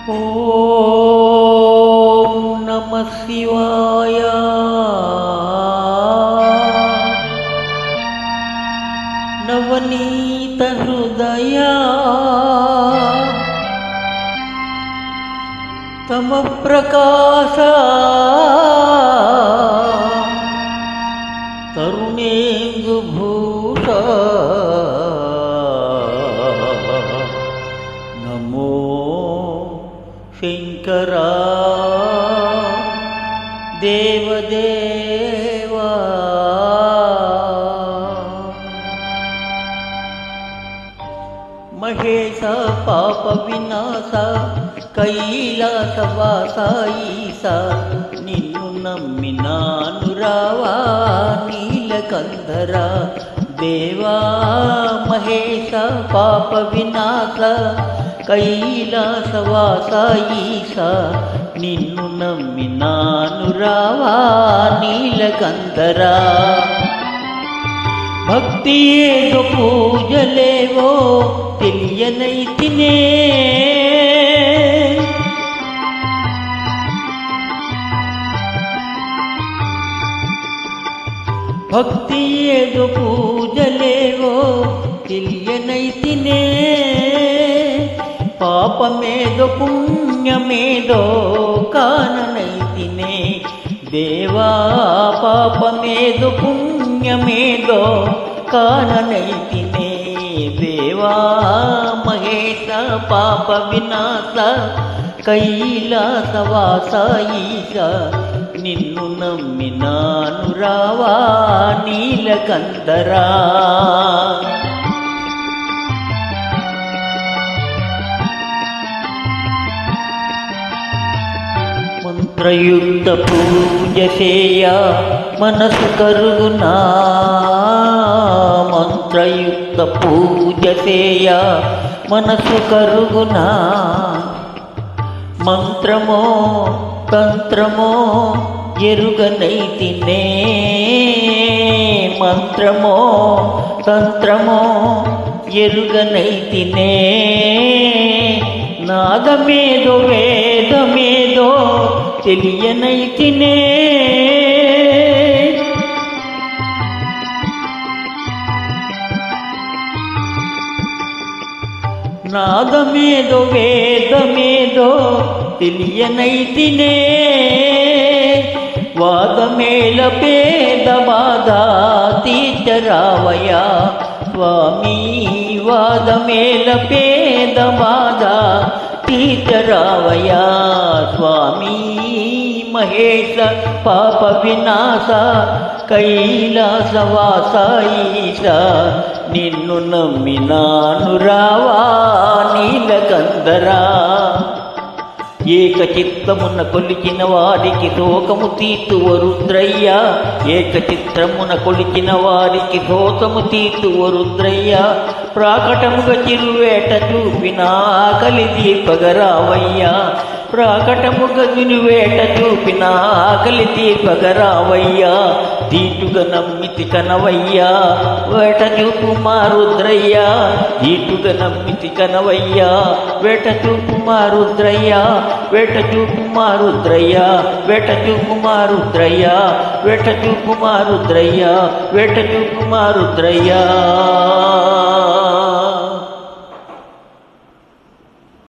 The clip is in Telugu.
ఓం నమః శివాయ. నవనీత హృదయ తమ ప్రకాశ తరుణేందు భూష నమో శంకరా దేవదేవా. మహేశ పాప వినాశ కైలాసవాస ఈశ నిన్ను నమ్మినాను రావా నీలకంధర దేవా. మహేశ పాప వినాశ కైలాసవాస ఈశ నిన్ను నమ్మినాను రావా నీలకంధర. భక్తి ఏదో పూజలేవో తెలియనైతినే, భక్తి ఏదో పూజలేవో తెలియనైతినే, పాపమేదో పుణ్యమేదో కాననైతినే దేవా. పాపమేదో పుణ్యమేదో కాననైతినే దేవా. మహేశ పాప వినాశ కైలాసవాస ఈశ నిన్ను నమ్మినాను రావా నీలకంధరా. మంత్రయుక్త పూజ చేయ మనసు కరుగునా, మంత్రయుక్త పూజ చేయ మనసు కరుగునా. మంత్రమో తంత్రమో ఎరుగనైతినే, మంత్రమో తంత్రమో ఎరుగనైతినే. నాదమేదో వేదమేదో తెలియనైతినే, నాదమేదో వేదమేదో తెలియనైతినే. వాదమేల పేద బాధ తీర్చరావయ్యా స్వామి, వాదమేల పేద బాధ తీర్చరావయ్యా స్వామి. మహేశ పాప వినాశ కైలాసవాస ఈశ నిన్ను నమ్మినాను రావా నీలకంధరా. ఏకచిత్తమున కొలిచిన వారికి శోకము తీర్చువ రుద్రయ్య, ఏకచిత్రమున కొలిచిన వారికి శోకము తీర్చువ రుద్రయ్య. ప్రాకటముగా చిరువేట చూపిన ఆకలి దీపగరావయ్యా, ప్రాకటముగా చిరువేట చూపిన ఆకలి దీపగరావయ్యా. దీటుగా నమ్మితి కనవయ్యా వేట చూపు మా రుద్రయ్య, దీటుగా నమ్మితి కనవయ్యా వేట చూపు మా రుద్రయ్య, వేట చూపు మా రుద్రయ్య, వేట చూపు మా రుద్రయ్య, వేట చూపు మా రుద్రయ్య, వేట చూపు మా రుద్రయ్య.